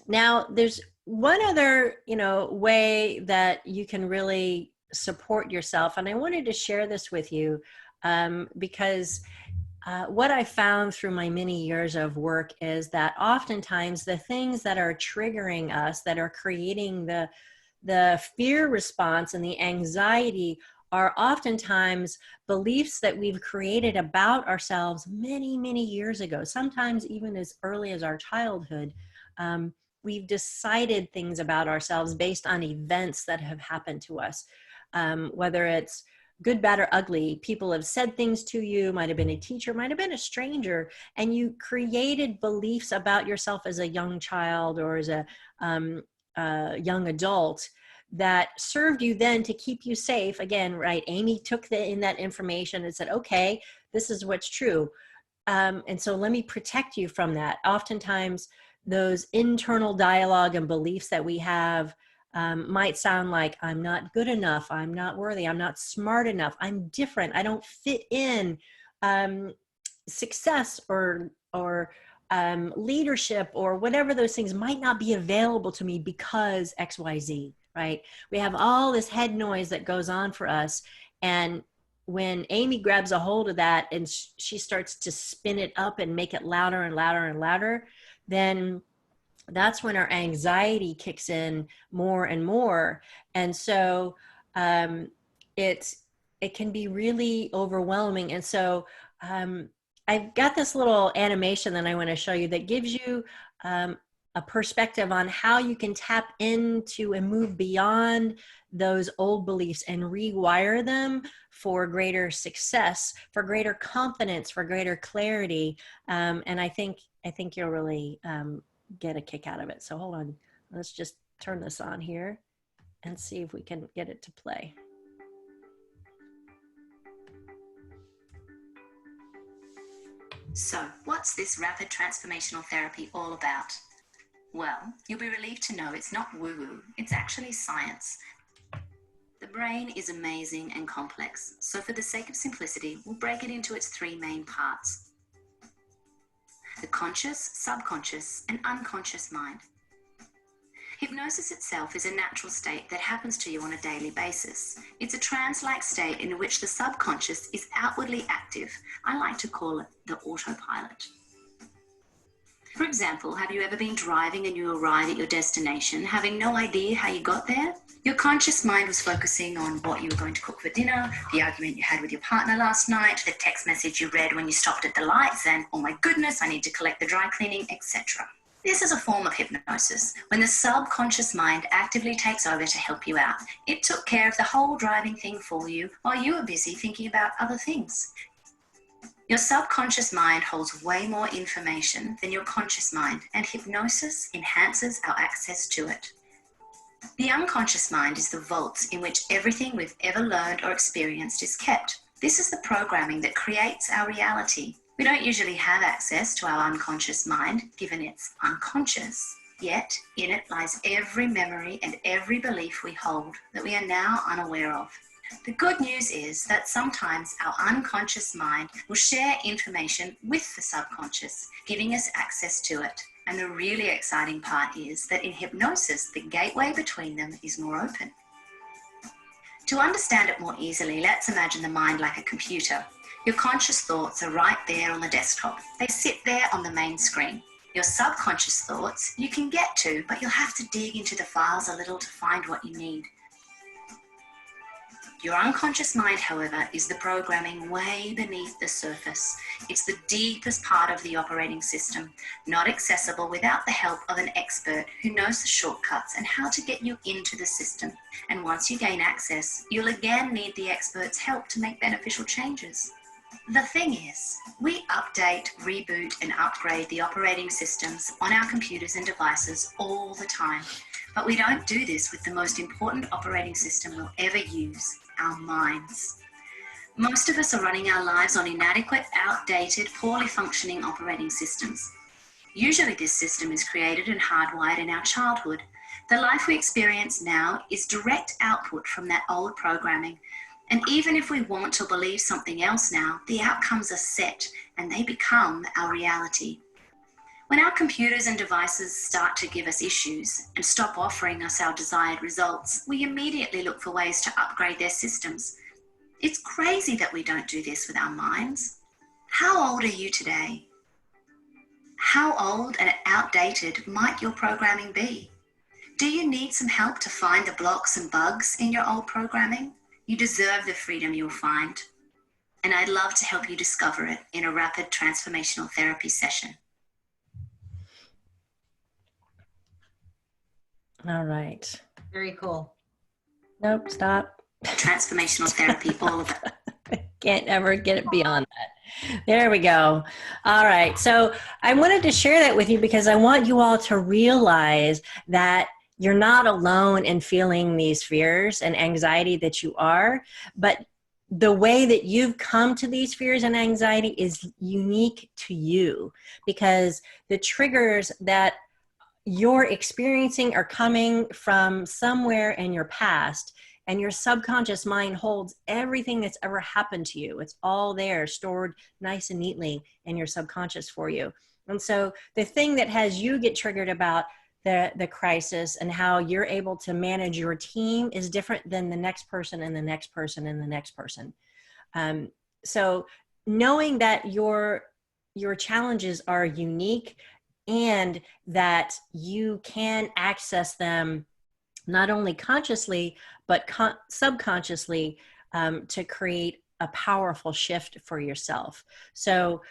Now there's one other, way that you can really support yourself. And I wanted to share this with you because what I found through my many years of work is that oftentimes the things that are triggering us, that are creating the fear response and the anxiety, are oftentimes beliefs that we've created about ourselves many, many years ago, sometimes even as early as our childhood. We've decided things about ourselves based on events that have happened to us, whether it's good, bad, or ugly. People have said things to you, might have been a teacher, might have been a stranger, and you created beliefs about yourself as a young child or as a young adult that served you then to keep you safe. Again, right? Amy took in that information and said, okay, this is what's true. And so let me protect you from that. Oftentimes, those internal dialogue and beliefs that we have might sound like, I'm not good enough, I'm not worthy, I'm not smart enough, I'm different, I don't fit in. Success or leadership or whatever those things might not be available to me because XYZ, right? We have all this head noise that goes on for us. And when Amy grabs a hold of that and she starts to spin it up and make it louder and louder and louder, then that's when our anxiety kicks in more and more. And so it can be really overwhelming. And so I've got this little animation that I want to show you that gives you a perspective on how you can tap into and move beyond those old beliefs and rewire them for greater success, for greater confidence, for greater clarity. And I think you'll really get a kick out of it. So hold on, let's just turn this on here and see if we can get it to play. So, what's this rapid transformational therapy all about? Well, you'll be relieved to know it's not woo-woo, it's actually science. The brain is amazing and complex, so for the sake of simplicity, we'll break it into its three main parts: the conscious, subconscious, and unconscious mind. Hypnosis itself is a natural state that happens to you on a daily basis. It's a trance-like state in which the subconscious is outwardly active. I like to call it the autopilot. For example, have you ever been driving and you arrive at your destination having no idea how you got there? Your conscious mind was focusing on what you were going to cook for dinner, the argument you had with your partner last night, the text message you read when you stopped at the lights, and, oh my goodness, I need to collect the dry cleaning, etc. This is a form of hypnosis, when the subconscious mind actively takes over to help you out. It took care of the whole driving thing for you while you were busy thinking about other things. Your subconscious mind holds way more information than your conscious mind, and hypnosis enhances our access to it. The unconscious mind is the vault in which everything we've ever learned or experienced is kept. This is the programming that creates our reality. We don't usually have access to our unconscious mind, given it's unconscious. Yet, in it lies every memory and every belief we hold that we are now unaware of. The good news is that sometimes our unconscious mind will share information with the subconscious, giving us access to it. And the really exciting part is that in hypnosis, the gateway between them is more open. To understand it more easily, let's imagine the mind like a computer. Your conscious thoughts are right there on the desktop. They sit there on the main screen. Your subconscious thoughts you can get to, but you'll have to dig into the files a little to find what you need. Your unconscious mind, however, is the programming way beneath the surface. It's the deepest part of the operating system, not accessible without the help of an expert who knows the shortcuts and how to get you into the system. And once you gain access, you'll again need the expert's help to make beneficial changes. The thing is, we update, reboot, and upgrade the operating systems on our computers and devices all the time. But we don't do this with the most important operating system we'll ever use, our minds. Most of us are running our lives on inadequate, outdated, poorly functioning operating systems. Usually this system is created and hardwired in our childhood. The life we experience now is direct output from that old programming. And even if we want to believe something else now, the outcomes are set and they become our reality. When our computers and devices start to give us issues and stop offering us our desired results, we immediately look for ways to upgrade their systems. It's crazy that we don't do this with our minds. How old are you today? How old and outdated might your programming be? Do you need some help to find the blocks and bugs in your old programming? You deserve the freedom you'll find, and I'd love to help you discover it in a rapid transformational therapy session. All right. Very cool. Nope, stop. Transformational therapy, all of it. Can't ever get it beyond that. There we go. All right. So I wanted to share that with you because I want you all to realize that you're not alone in feeling these fears and anxiety that you are, but the way that you've come to these fears and anxiety is unique to you, because the triggers that you're experiencing are coming from somewhere in your past, and your subconscious mind holds everything that's ever happened to you. It's all there, stored nice and neatly in your subconscious for you. And so the thing that has you get triggered about the crisis and how you're able to manage your team is different than the next person and the next person and the next person. So knowing that your challenges are unique and that you can access them not only consciously, but subconsciously to create a powerful shift for yourself. So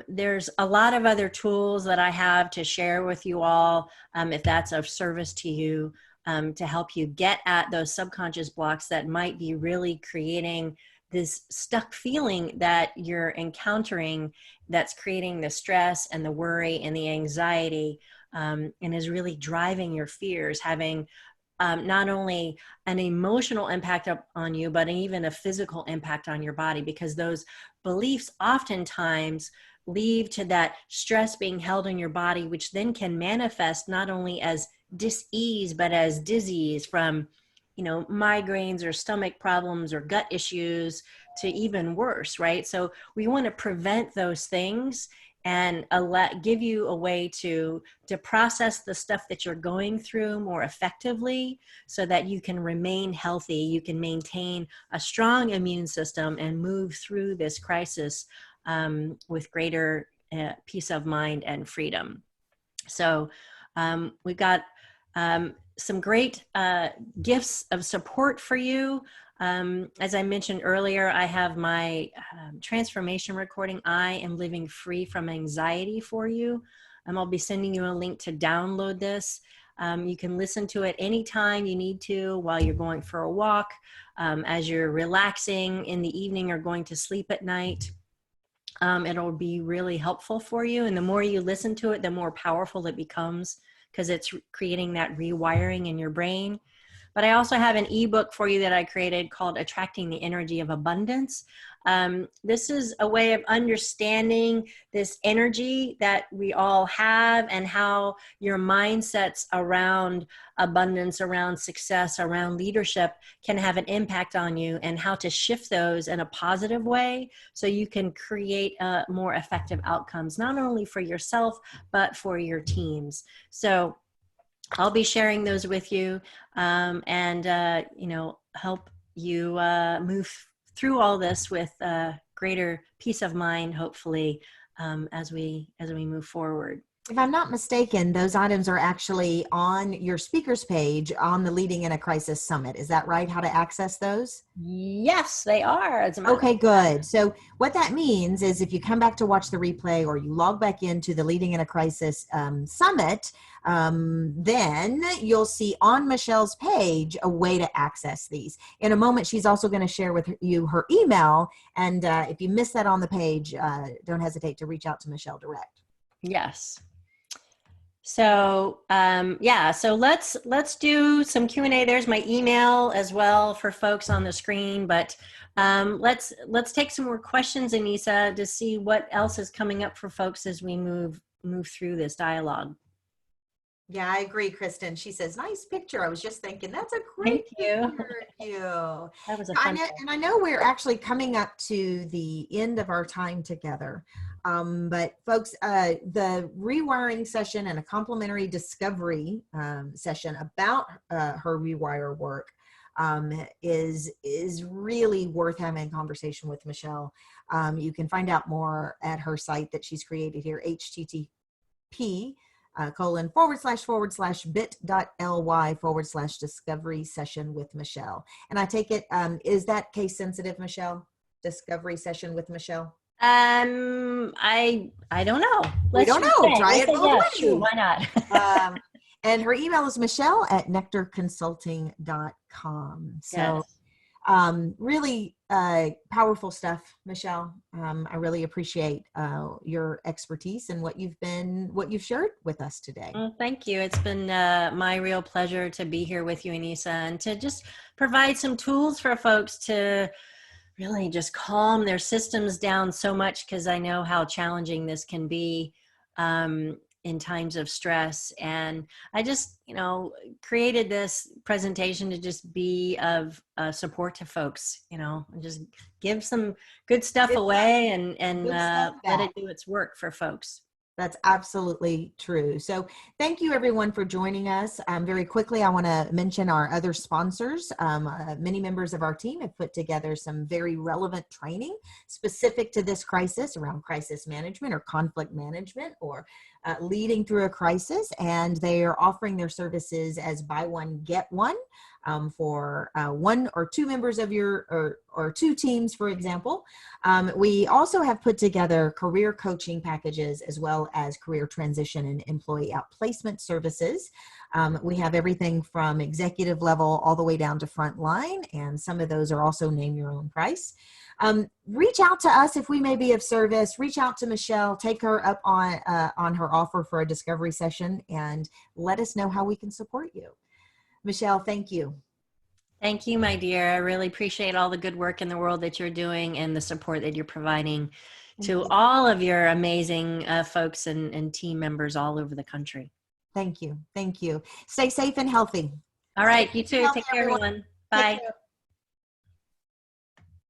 there's a lot of other tools that I have to share with you all, if that's of service to you, to help you get at those subconscious blocks that might be really creating this stuck feeling that you're encountering, that's creating the stress and the worry and the anxiety, and is really driving your fears, having not only an emotional impact on you, but even a physical impact on your body, because those beliefs oftentimes lead to that stress being held in your body, which then can manifest not only as dis-ease, but as disease from, migraines or stomach problems or gut issues to even worse, right? So we want to prevent those things and give you a way to process the stuff that you're going through more effectively so that you can remain healthy, you can maintain a strong immune system and move through this crisis with greater peace of mind and freedom. So we've got some great gifts of support for you. As I mentioned earlier, I have my transformation recording, I Am Living Free from Anxiety, for you. I'll be sending you a link to download this. You can listen to it anytime you need to, while you're going for a walk, as you're relaxing in the evening or going to sleep at night. It'll be really helpful for you. And the more you listen to it, the more powerful it becomes, because it's creating that rewiring in your brain. But I also have an ebook for you that I created called Attracting the Energy of Abundance. This is a way of understanding this energy that we all have and how your mindsets around abundance, around success, around leadership can have an impact on you, and how to shift those in a positive way so you can create more effective outcomes, not only for yourself, but for your teams. So I'll be sharing those with you and help you move through all this with greater peace of mind, hopefully, as we move forward. If I'm not mistaken, those items are actually on your speakers page on the Leading in a Crisis Summit. Is that right? How to access those? Yes, they are. Okay, good. So what that means is if you come back to watch the replay or you log back into the Leading in a Crisis Summit, then you'll see on Michelle's page a way to access these. In a moment, she's also going to share with you her email. And if you miss that on the page, don't hesitate to reach out to Michelle direct. Yes. So, so let's do some Q&A. There's my email as well for folks on the screen, but let's take some more questions, Anissa, to see what else is coming up for folks as we move through this dialogue. Yeah, I agree, Kristen. She says, nice picture. I was just thinking, that's a great picture of you. That was a fun and I know we're actually coming up to the end of our time together. But folks, the rewiring session and a complimentary discovery session about her rewire work is really worth having a conversation with Michelle. You can find out more at her site that she's created here, http bit.ly/bit.ly/discovery session with Michele. And I take it, is that case sensitive, Michele? Discovery session with Michele? I don't know. We don't know. Try it both ways. Shoot, why not? And her email is michele@nectarconsulting.com. So Yes. really powerful stuff, Michele. I really appreciate your expertise and what you've shared with us today. Well, thank you. It's been my real pleasure to be here with you, Anissa, and to just provide some tools for folks to really just calm their systems down so much, because I know how challenging this can be in times of stress. And I just, created this presentation to just be of support to folks, and just give some good stuff away and let it do its work for folks. That's absolutely true. So thank you everyone for joining us. Very quickly, I want to mention our other sponsors. Many members of our team have put together some very relevant training specific to this crisis around crisis management or conflict management or leading through a crisis. And they are offering their services as buy one, get one for one or two members of your, or two teams, for example. We also have put together career coaching packages as well as career transition and employee outplacement services. We have everything from executive level all the way down to frontline, and some of those are also name your own price. Reach out to us if we may be of service. Reach out to Michele, take her up on her offer for a discovery session, and let us know how we can support you. Michele, thank you. Thank you, my dear. I really appreciate all the good work in the world that you're doing and the support that you're providing to all of your amazing folks and team members all over the country. Thank you. Thank you. Stay safe and healthy. All right. You too. Take care, everyone. Bye.